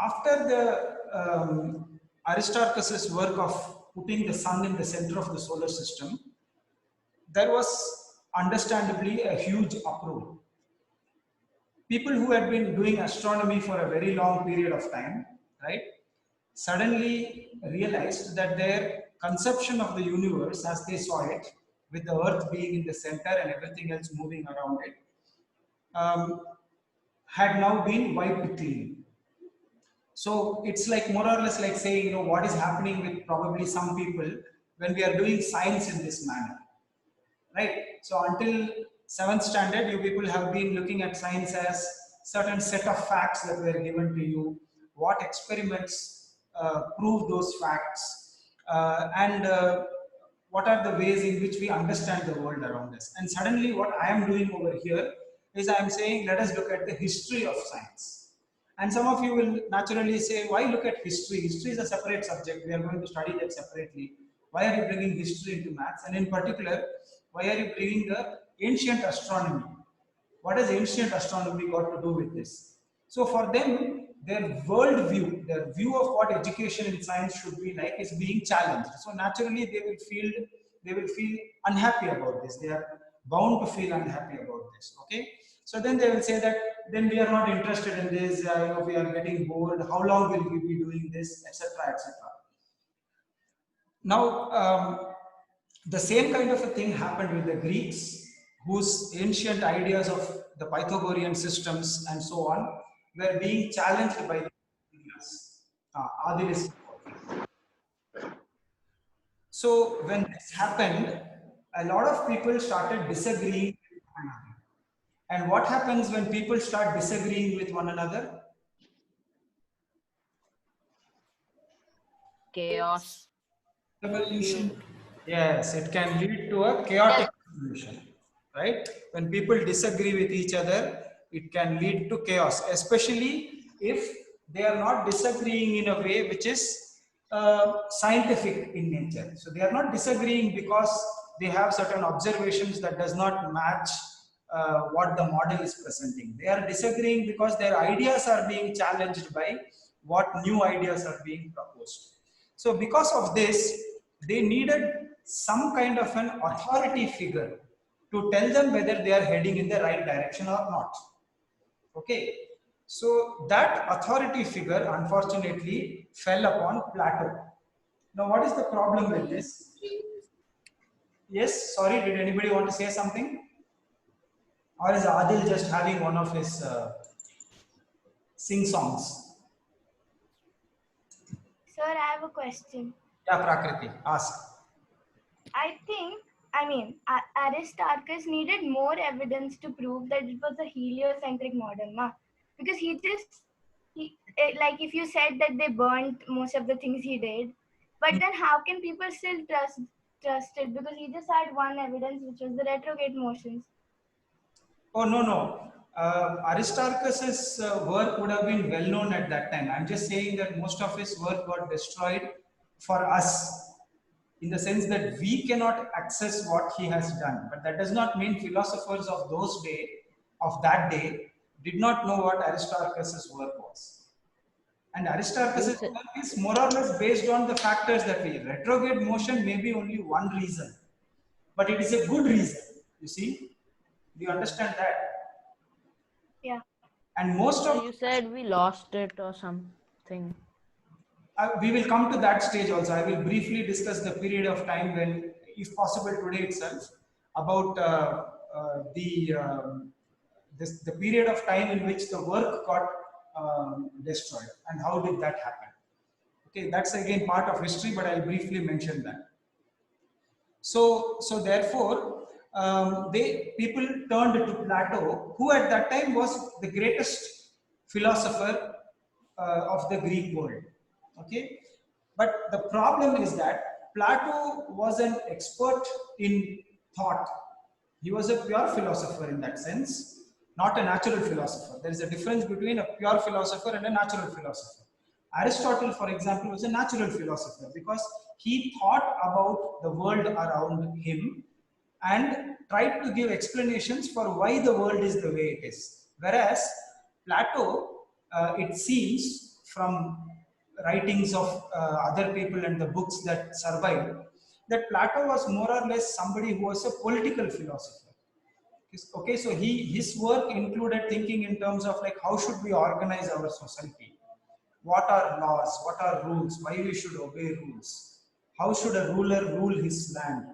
after the Aristarchus's work of putting the sun in the center of the solar system, there was understandably a huge uproar. People who had been doing astronomy for a very long period of time, right, suddenly realized that their conception of the universe as they saw it, with the earth being in the center and everything else moving around it, had now been wiped clean. So it's like more or less like saying, you know, what is happening with probably some people when we are doing science in this manner, right? So until 7th standard, you people have been looking at science as certain set of facts that were given to you, what experiments prove those facts, and what are the ways in which we understand the world around us. And suddenly what I am doing over here is I am saying, let us look at the history of science. And some of you will naturally say, why look at history? History is a separate subject. We are going to study that separately. Why are you bringing history into maths? And in particular, why are you bringing the ancient astronomy? What has ancient astronomy got to do with this? So for them, their worldview, their view of what education in science should be like is being challenged. So naturally, they will feel unhappy about this. They are bound to feel unhappy about this. Okay. So then they will say that then we are not interested in this. You know, we are getting bored. How long will we be doing this, etc., etc. Now, the same kind of a thing happened with the Greeks, whose ancient ideas of the Pythagorean systems and so on were being challenged by the Adilis. So when this happened, a lot of people started disagreeing with one another. And what happens when people start disagreeing with one another? Chaos. Revolution. Yes, it can lead to a chaotic revolution, right? When people disagree with each other, it can lead to chaos, especially if they are not disagreeing in a way which is scientific in nature. So they are not disagreeing because they have certain observations that does not match what the model is presenting. They are disagreeing because their ideas are being challenged by what new ideas are being proposed. So because of this, they needed some kind of an authority figure to tell them whether they are heading in the right direction or not. Okay. So that authority figure, unfortunately, fell upon Plato. Now, what is the problem with this? Yes, sorry, did anybody want to say something? Or is Adil just having one of his sing songs? Sir, I have a question. Yeah, Prakriti, ask. I mean, Aristarchus needed more evidence to prove that it was a heliocentric model, na? Because like if you said that they burnt most of the things he did, but then how can people still trust it? Because he just had one evidence, which was the retrograde motions. Oh, no, no. Aristarchus's work would have been well known at that time. I'm just saying that most of his work got destroyed for us, in the sense that we cannot access what he has done. But that does not mean philosophers of that day, did not know what Aristarchus's work was. And Aristarchus's work is more or less based on the factors that we retrograde motion may be only one reason, but it is a good reason. You see, do you understand that? Yeah. And most of You said we lost it or something. we will come to that stage also. I will briefly discuss the period of time when, if possible, today itself, about the period of time in which the work got destroyed and how did that happen. Okay, that's again part of history, but I'll briefly mention that. So therefore, people turned to Plato, who at that time was the greatest philosopher of the Greek world. Okay, but the problem is that Plato was an expert in thought. He was a pure philosopher in that sense, not a natural philosopher. There is a difference between a pure philosopher and a natural philosopher. Aristotle, for example, was a natural philosopher because he thought about the world around him and tried to give explanations for why the world is the way it is. Whereas Plato, it seems, from writings of other people and the books that survived, that Plato was more or less somebody who was a political philosopher. Okay, so his work included thinking in terms of like how should we organize our society, what are laws, what are rules, why we should obey rules, how should a ruler rule his land.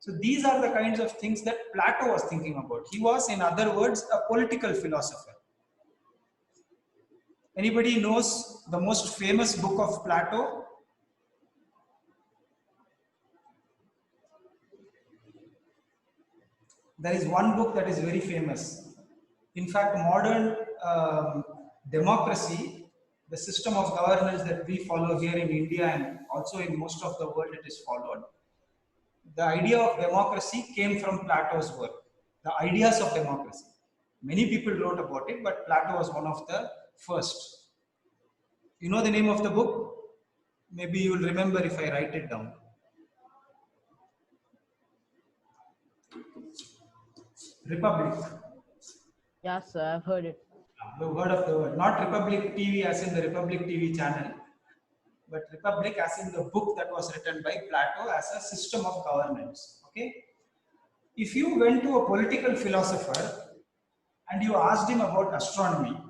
So these are the kinds of things that Plato was thinking about. He was, in other words, a political philosopher. Anybody knows the most famous book of Plato? There is one book that is very famous. In fact, modern democracy, the system of governance that we follow here in India and also in most of the world, it is followed. The idea of democracy came from Plato's work. The ideas of democracy. Many people wrote about it, but Plato was one of the first. You know the name of the book? Maybe you will remember if I write it down. Republic. Yes, sir, I've heard it. You've heard of the word. Not Republic TV as in the Republic TV channel, but Republic as in the book that was written by Plato as a system of governance. Okay? If you went to a political philosopher and you asked him about astronomy,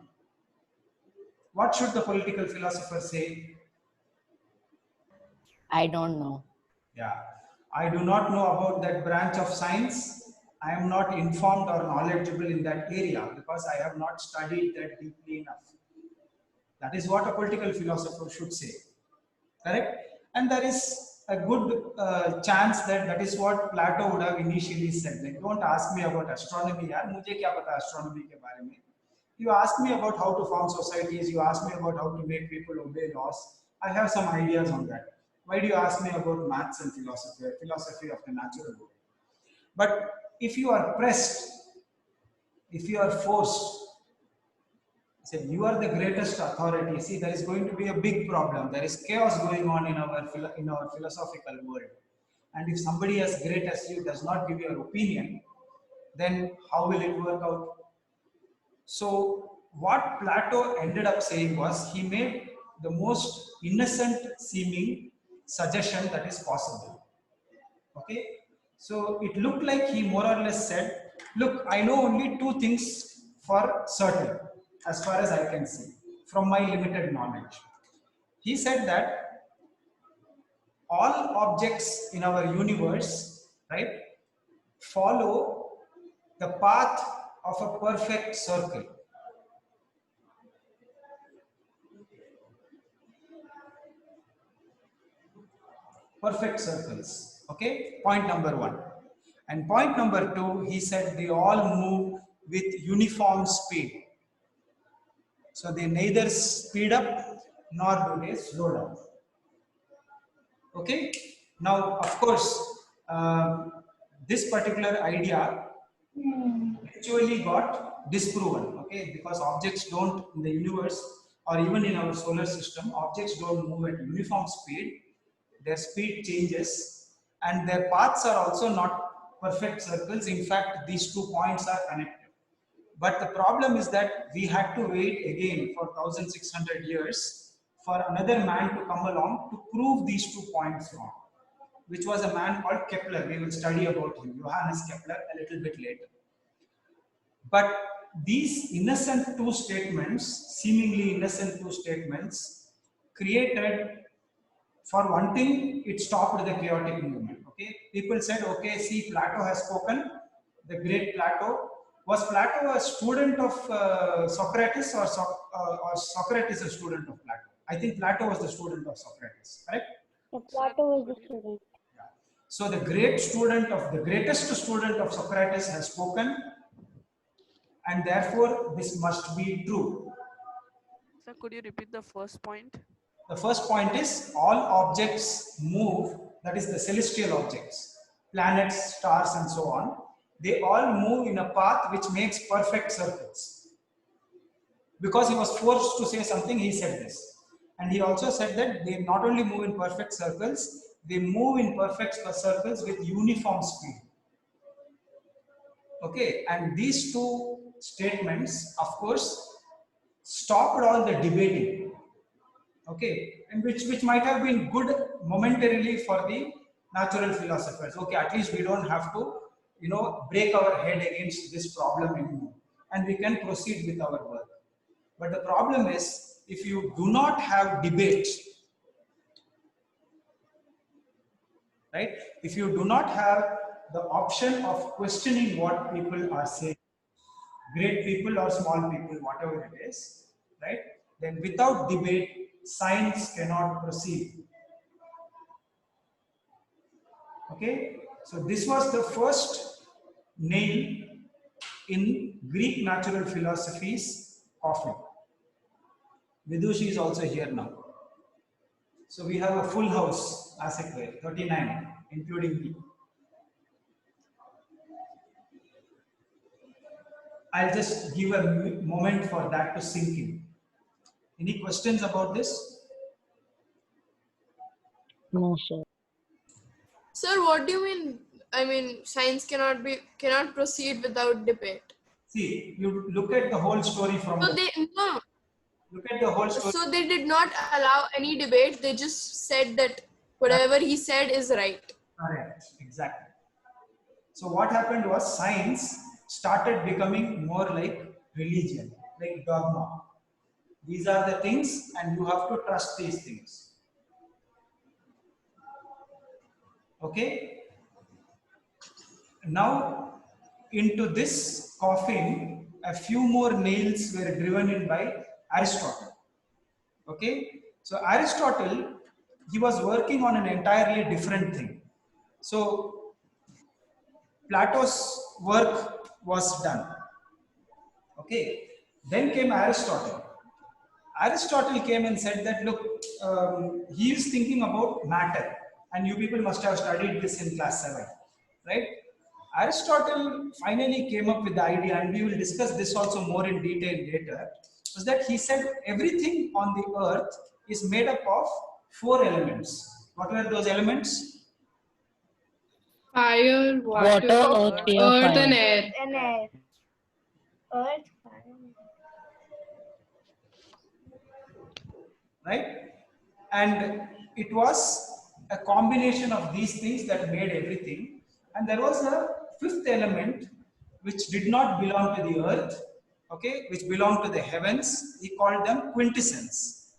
what should the political philosopher say? I don't know. Yeah, I do not know about that branch of science. I am not informed or knowledgeable in that area because I have not studied that deeply enough. That is what a political philosopher should say. Correct? And there is a good chance that that is what Plato would have initially said. Like, don't ask me about astronomy, yaar. Mujhe kya pata astronomy ke bare mein. You ask me about how to form societies, you ask me about how to make people obey laws. I have some ideas on that. Why do you ask me about maths and philosophy of the natural world? But if you are pressed, if you are forced, say you are the greatest authority, see there is going to be a big problem. There is chaos going on in our philosophical world. And if somebody as great as you does not give your opinion, then how will it work out? So what Plato ended up saying was he made the most innocent seeming suggestion that is possible. Okay, so it looked like he more or less said, look, I know only two things for certain as far as I can see from my limited knowledge. He said that all objects in our universe, right, follow the path of a perfect circle. Perfect circles. Okay, point number one. And point number two, he said they all move with uniform speed. So they neither speed up nor do they slow down. Okay, now of course, this particular idea actually got disproven. Okay, because objects don't in the universe or even in our solar system, objects don't move at uniform speed. Their speed changes and their paths are also not perfect circles. In fact, these 2 points are connected. But the problem is that we had to wait again for 1600 years for another man to come along to prove these 2 points wrong, which was a man called Kepler. We will study about him, Johannes Kepler, a little bit later. But these innocent two statements, seemingly innocent two statements, created, for one thing, it stopped the chaotic movement. Okay, people said, okay, see, Plato has spoken, the great Plato. Was Plato a student of Socrates or Socrates a student of Plato? I think Plato was the student of Socrates, correct? So Plato was the student. Yeah. So the greatest student of Socrates has spoken, and therefore this must be true. Sir, could you repeat the first point? The first point is all objects move, that is the celestial objects, planets, stars and so on, they all move in a path which makes perfect circles. Because he was forced to say something, he said this. And he also said that they not only move in perfect circles, they move in perfect circles with uniform speed. Okay, and these two statements, of course, stopped all the debating. Okay, and which might have been good momentarily for the natural philosophers. Okay, at least we don't have to, break our head against this problem anymore, and we can proceed with our work. But the problem is, if you do not have debate, right? If you do not have the option of questioning what people are saying, great people or small people, whatever it is, right? Then without debate, science cannot proceed. Okay, so this was the first nail in Greek natural philosophy's coffin. Vidushi is also here now. So we have a full house, as it were, 39, including me. I'll just give a moment for that to sink in. Any questions about this? No, sir. Sir, what do you mean? I mean, science cannot proceed without debate. See, you look at the whole story from So the, they no. look at the whole story. So they did not allow any debate. They just said that whatever he said is right. Correct, exactly. So what happened was science started becoming more like religion, like dogma. These are the things, and you have to trust these things. Okay? Now, into this coffin, a few more nails were driven in by Aristotle. Okay? So Aristotle, he was working on an entirely different thing. So Plato's work was done. Okay, then came Aristotle. Aristotle came and said that, look, he is thinking about matter, and you people must have studied this in class 7, right? Aristotle finally came up with the idea, and we will discuss this also more in detail later, was that he said everything on the earth is made up of 4 elements. What were those elements? Fire, Water, water, earth, air, earth fire. and air. And air. Earth, fire. Right? And it was a combination of these things that made everything. And there was a 5th element which did not belong to the earth, okay, which belonged to the heavens. He called them quintessence.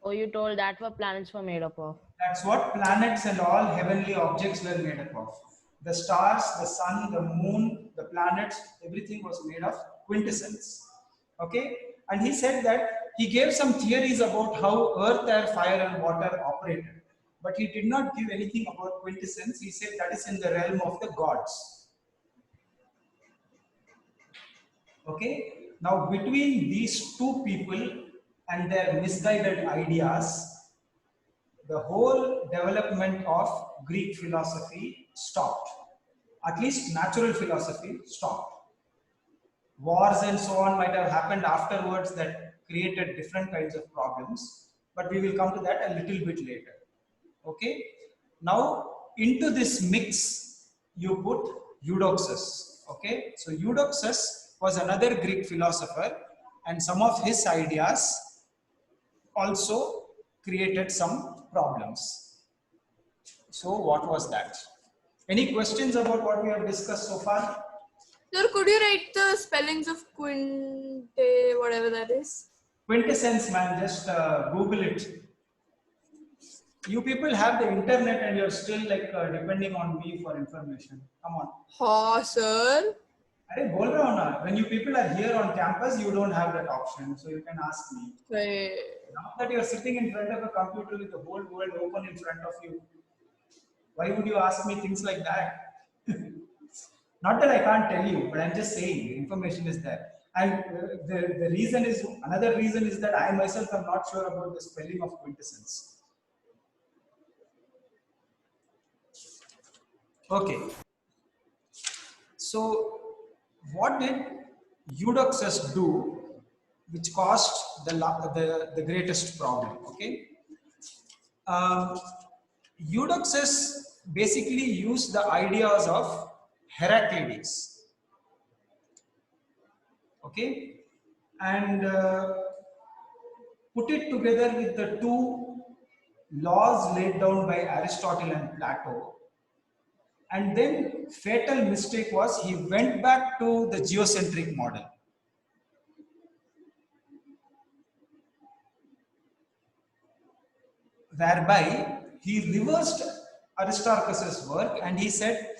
Oh, you told that what planets were made up of. That's what planets and all heavenly objects were made up of. The stars, the sun, the moon, the planets, everything was made of quintessence. Okay? And he said that he gave some theories about how earth, air, fire, and water operated. But he did not give anything about quintessence. He said that is in the realm of the gods. Okay? Now, between these two people and their misguided ideas, the whole development of Greek philosophy stopped. At least natural philosophy stopped. Wars and so on might have happened afterwards that created different kinds of problems, but we will come to that a little bit later. Okay? Now, into this mix, you put Eudoxus. Okay? So, Eudoxus was another Greek philosopher, and some of his ideas also created some problems. So what was that? Any questions about what we have discussed so far? Sir, could you write the spellings of quinte, whatever that is? Quintessence, man, just Google it. You people have the internet and you're still like depending on me for information. Come on. Ha, sir. Arey, bol raha hu na. When you people are here on campus, you don't have that option. So you can ask me. Right. Now that you're sitting in front of a computer with the whole world open in front of you, why would you ask me things like that? Not that I can't tell you, but I'm just saying the information is there. And the reason is, another reason is that I myself am not sure about the spelling of quintessence. Okay. So what did Eudoxus do which caused the greatest problem? Okay. Eudoxus basically used the ideas of Heraclides. Okay. And put it together with the two laws laid down by Aristotle and Plato. And then fatal mistake was he went back to the geocentric model. Whereby he reversed Aristarchus's work and he said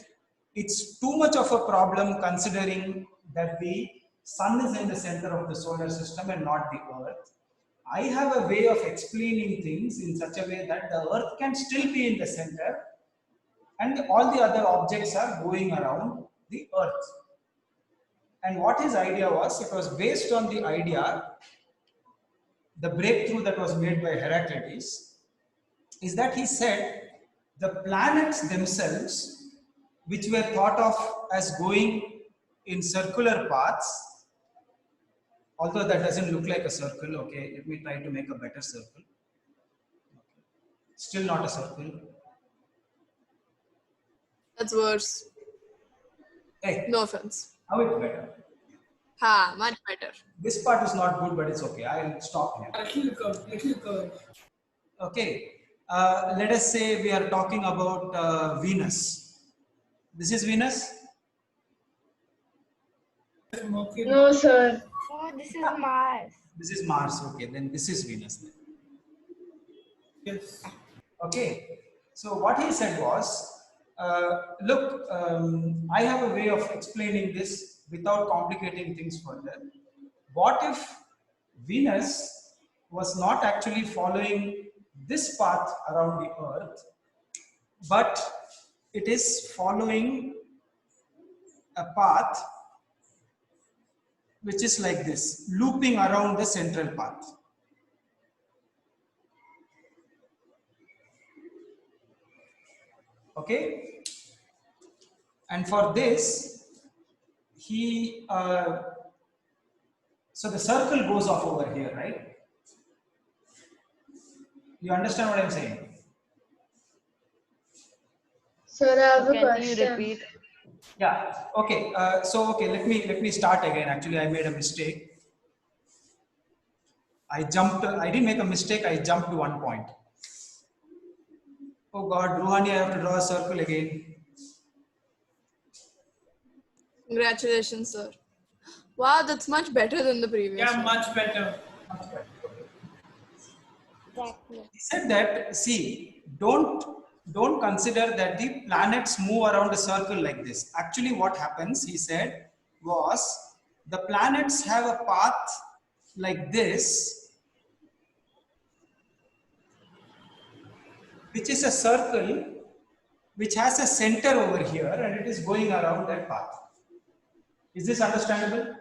it's too much of a problem considering that the sun is in the center of the solar system and not the earth. I have a way of explaining things in such a way that the earth can still be in the center and all the other objects are going around the earth. And what his idea was, it was based on the idea, the breakthrough that was made by Heraclitus, is that he said the planets themselves, which were thought of as going in circular paths, although that doesn't look like a circle, okay, let me try to make a better circle. Still not a circle. That's worse. Hey, No offense. how it's better? Ha, much better. This part is not good, but it's okay. I'll stop here. Okay. Let us say we are talking about Venus. This is Venus? No, sir. Oh, this is Mars. This is Mars. Okay, then this is Venus. Then. Yes. Okay. So what he said was, look, I have a way of explaining this without complicating things further. What if Venus was not actually following this path around the earth, but it is following a path which is like this, looping around the central path. Okay, and for this he so the circle goes off over here, right? You understand what I'm saying? Sir, I have a Can you question. repeat? Yeah. Okay. So okay, let me start again. Actually, I made a mistake. I didn't make a mistake. I jumped to one point. Oh God, Ruhani, I have to draw a circle again. Congratulations, sir. Wow, that's much better than the previous Yeah, one. much better. Exactly. He said that, see, don't consider that the planets move around a circle like this. Actually, what happens, he said, was the planets have a path like this, which is a circle which has a center over here and it is going around that path. Is this understandable?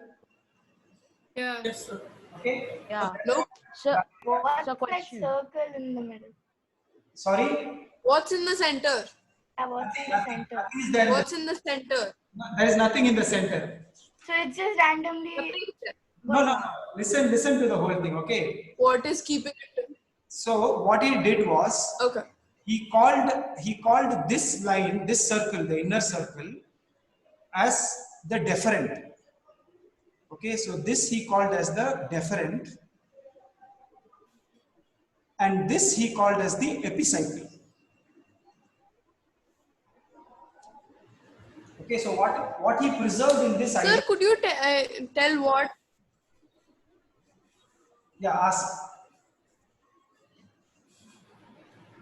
Yeah. Yes, sir. Okay. Yeah. No. So, What's so that question. circle in the middle? Sorry? What's in the center? What's in the center? Nothing is there. What's in the center? There is nothing in the center. So it's just randomly. No. Listen to the whole thing, okay? What is keeping it? So what he did was, Okay. he called this line, this circle, the inner circle, as the deferent. Okay, so this he called as the deferent, and this he called as the epicycle. Okay, so what he preserved in this Sir, idea? could you tell what? Yeah, ask.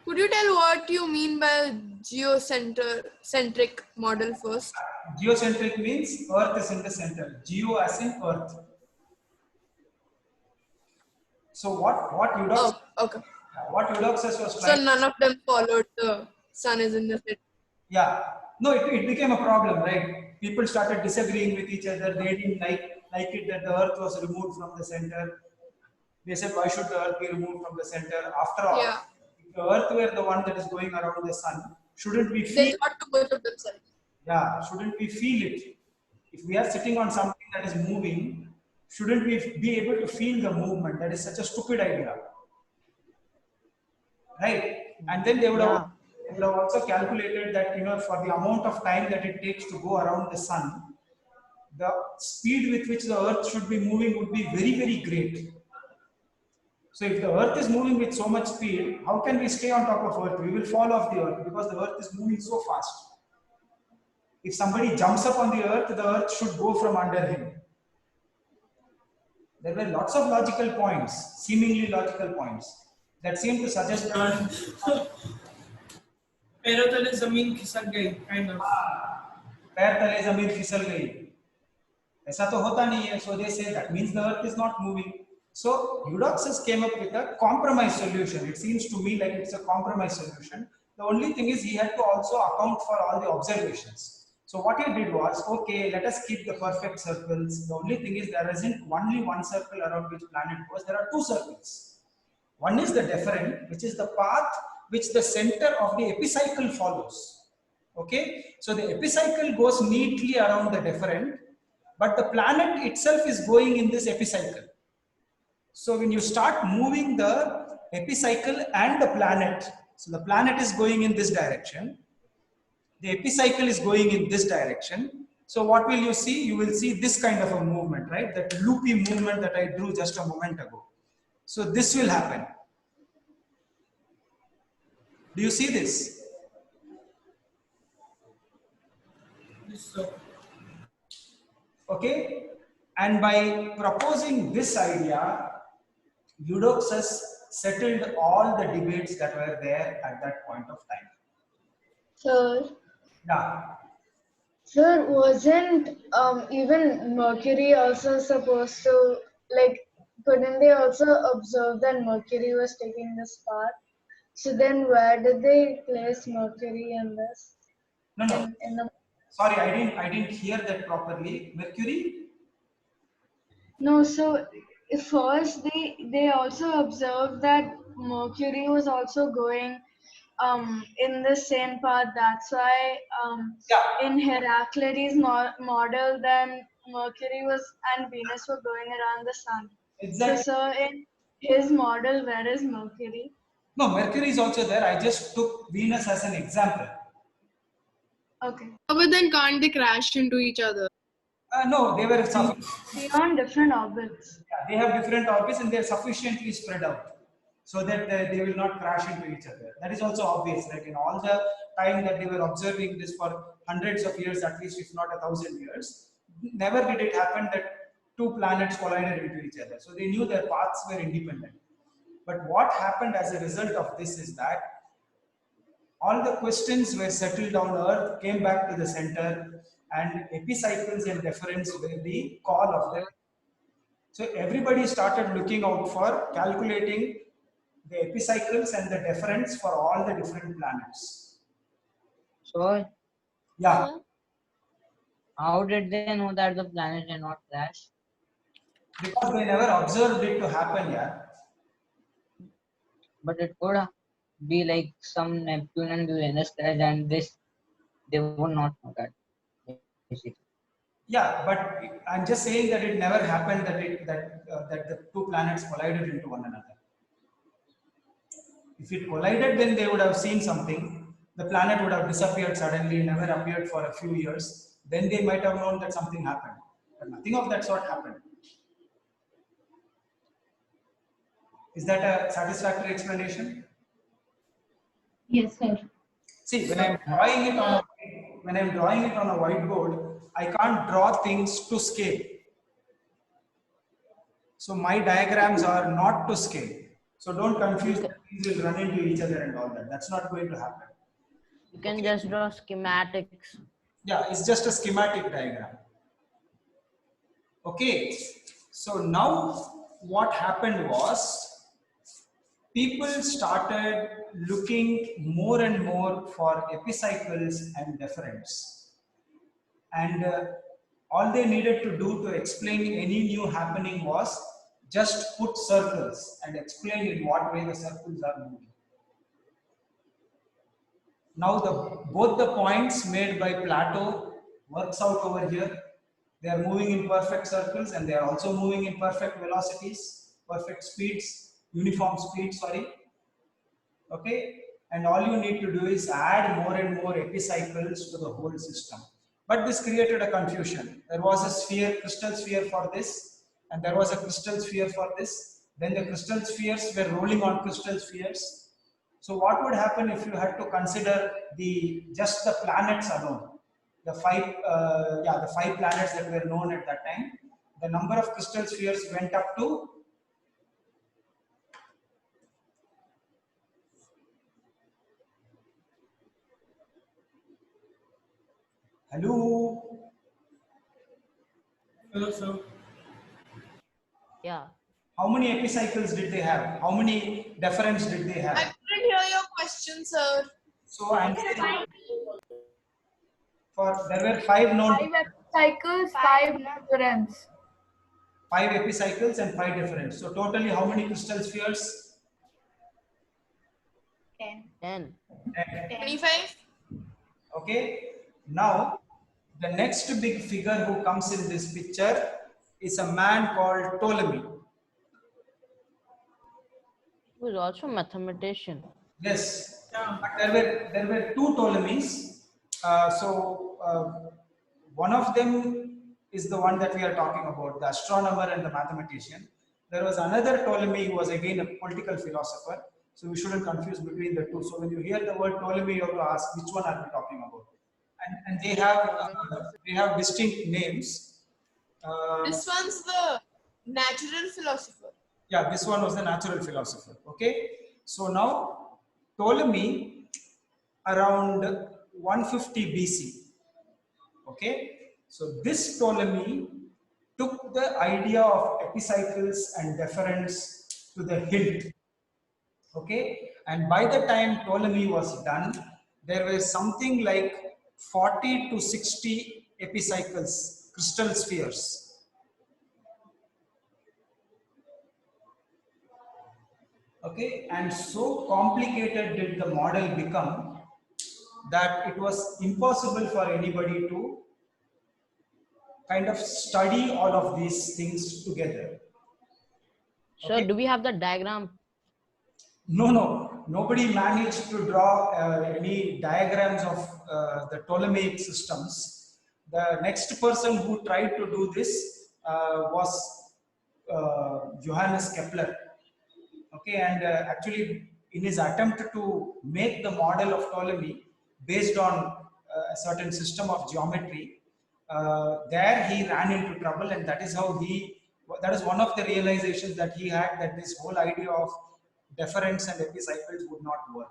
Could you tell what you mean by geocentric model first? Geocentric means Earth is in the center. Geo as in Earth. So Oh, okay. what Eudoxus was So trying. none of them followed the sun is in the center. Yeah. No, it became a problem, right? People started disagreeing with each other. They didn't like it that the Earth was removed from the center. They said, why should the Earth be removed from the center? After all, Yeah. if the Earth were the one that is going around the sun, shouldn't we They feel? thought too much of themselves. Yeah, shouldn't we feel it? If we are sitting on something that is moving, shouldn't we be able to feel the movement? That is such a stupid idea, right? And then they would have also calculated that, for the amount of time that it takes to go around the sun, the speed with which the Earth should be moving would be very, very great. So if the earth is moving with so much speed, how can we stay on top of earth? We will fall off the earth because the earth is moving so fast. If somebody jumps up on the earth should go from under him. There were lots of logical points, seemingly logical points, that seem to suggest that पैरों तले जमीन खिसक गई, kind of. पैर तले जमीन फिसल गई, ऐसा तो होता नहीं है. So they say that means the earth is not moving. So Eudoxus came up with a compromise solution. It seems to me like it's a compromise solution. The only thing is he had to also account for all the observations. So what he did was, okay, let us keep the perfect circles. The only thing is there isn't only one circle around which planet goes. There are two circles. One is the deferent, which is the path which the center of the epicycle follows. Okay, so the epicycle goes neatly around the deferent, but the planet itself is going in this epicycle. So when you start moving the epicycle and the planet, so the planet is going in this direction, the epicycle is going in this direction. So what will you see? You will see this kind of a movement, right? That loopy movement that I drew just a moment ago. So this will happen. Do you see this? So, Okay. And by proposing this idea, Eudoxus settled all the debates that were there at that point of time. Sir, Yeah. sir, wasn't even Mercury also supposed to, like, couldn't they also observe that Mercury was taking this path? So then where did they place Mercury in this? No, no. In the Sorry, I didn't hear that properly. Mercury? No, so first they also observed that Mercury was also going in the same path. That's why Yeah. in Heraclides' model, then Mercury was and Venus were going around the sun. Exactly. So in his model, where is Mercury? No, Mercury is also there. I just took Venus as an example. Okay. But then can't they crash into each other? No, they were They are on different orbits. they have different orbits and they are sufficiently spread out so that they will not crash into each other. That is also obvious. Like in all the time that they were observing this for hundreds of years, at least if not 1,000 years, never did it happen that two planets collided into each other. So they knew their paths were independent. But what happened as a result of this is that all the questions were settled on Earth, came back to the center, and epicycles and deferents were the call of them. So everybody started looking out for calculating the epicycles and the deferents for all the different planets. So, Yeah, how did they know that the planet did not crash? because they never observed it to happen. Yeah, But it could be like some Neptune and Uranus crash, and this they would not know that. Basically. yeah, but I'm just saying that it never happened that the two planets collided into one another. If it collided, then they would have seen something. The planet would have disappeared suddenly, never appeared for a few years. Then they might have known that something happened. But nothing of that sort happened. Is that a satisfactory explanation? Yes, sir. See, when I'm drawing it on a whiteboard, I can't draw things to scale. So my diagrams are not to scale. So don't confuse that things will run into each other and all that. That's not going to happen. You can just draw schematics. Yeah, it's just a schematic diagram. Okay, so now what happened was people started looking more and more for epicycles and deferents. And all they needed to do to explain any new happening was just put circles and explain in what way the circles are moving. Now both the points made by Plato works out over here. They are moving in perfect circles and they are also moving in perfect velocities, perfect speeds, uniform speeds, sorry. Okay, and all you need to do is add more and more epicycles to the whole system. But this created a confusion. There was a sphere, crystal sphere for this, and there was a crystal sphere for this. Then the crystal spheres were rolling on crystal spheres. So what would happen if you had to consider just the planets alone? The five planets that were known at that time. The number of crystal spheres went up to hello. Hello, sir. Yeah. How many epicycles did they have? How many deferents did they I have? couldn't hear your question, sir. So I'm saying there were five known 5 cycles, 5 difference. 5 epicycles and 5 differents. So totally how many crystal spheres? 10. 10. 10. 25? Okay. Now the next big figure who comes in this picture is a man called Ptolemy. He was also a mathematician. Yes, Yeah. but there were two Ptolemies. One of them is the one that we are talking about, the astronomer and the mathematician. There was another Ptolemy who was again a political philosopher. So we shouldn't confuse between the two. So when you hear the word Ptolemy, you have to ask which one are we talking about. And they have distinct names. This one's the natural philosopher. Yeah, this one was the natural philosopher. Okay, so now Ptolemy around 150 BC. Okay, so this Ptolemy took the idea of epicycles and deferents to the hilt. Okay, and by the time Ptolemy was done, there were something like 40 to 60 epicycles, crystal spheres. Okay, and so complicated did the model become that it was impossible for anybody to kind of study all of these things together. So Okay. do we have the diagram? No, nobody managed to draw any diagrams of the Ptolemaic systems. The next person who tried to do this was Johannes Kepler. Okay, and actually in his attempt to make the model of Ptolemy based on a certain system of geometry, there he ran into trouble, and that is one of the realizations that he had, that this whole idea of deferents and epicycles would not work.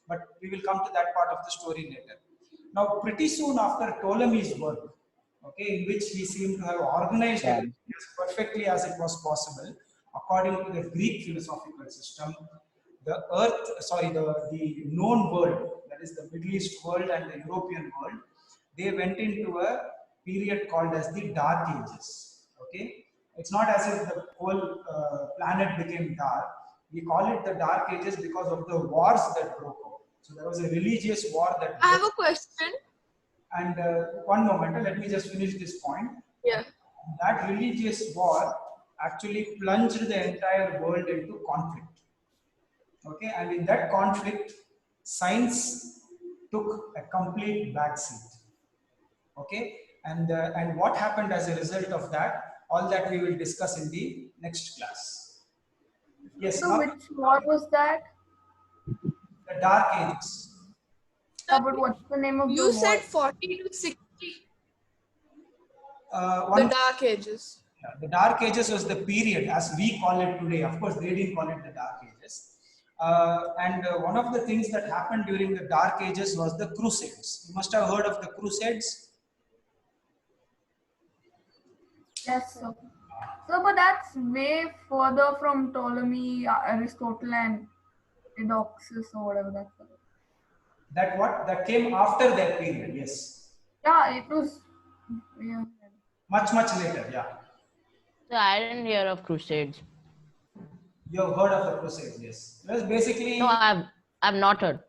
But we will come to that part of the story later. Now, pretty soon after Ptolemy's work, okay, in which he seemed to have organized everything as perfectly as it was possible, according to the Greek philosophical system, the known world, that is the Middle East world and the European world, they went into a period called as the Dark Ages. Okay, it's not as if the whole planet became dark. We call it the Dark Ages because of the wars that broke out. So there was a religious war that. I have a question. And one moment, let me just finish this point. Yeah. That religious war actually plunged the entire world into conflict. Okay, and in that conflict, science took a complete backseat. Okay, and what happened as a result of that? All that we will discuss in the next class. Yes. So Now, which war was that? the Dark Ages. But what's the name of the You war? said 40 to 60. The Dark Ages. The Dark Ages was the period as we call it today. Of course, they didn't call it the Dark Ages. One of the things that happened during the Dark Ages was the Crusades. You must have heard of the Crusades. Yes, sir. So, but that's way further from Ptolemy, Aristotle, and Eudoxus or whatever that's called. That came after their period. Yes. Yeah, it was. Yeah. Much later. Yeah. So I didn't hear of Crusades. You have heard of the Crusades, yes. It was basically. No, I've not heard.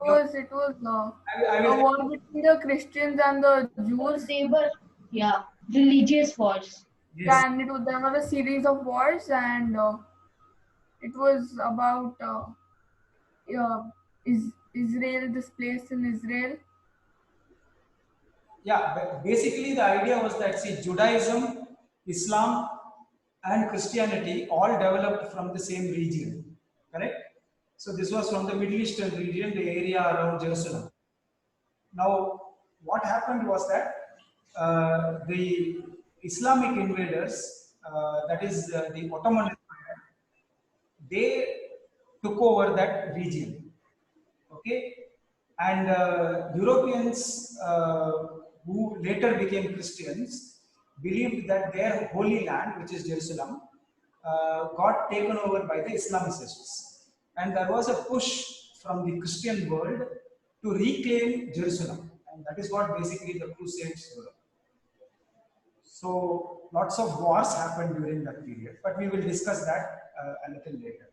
It was a war between the Christians and the Jews. They were, religious wars. Yes. And there were a series of wars, and it was about Israel, this place in Israel. Yeah, but basically the idea was that, see, Judaism, Islam, and Christianity all developed from the same region, correct? So this was from the Middle Eastern region, the area around Jerusalem. Now, what happened was that the Islamic invaders, that is the Ottoman Empire, they took over that region. Okay, and Europeans who later became Christians believed that their holy land, which is Jerusalem, got taken over by the Islamicists, and there was a push from the Christian world to reclaim Jerusalem, and that is what basically the Crusades were. So lots of wars happened during that period, but we will discuss that a little later.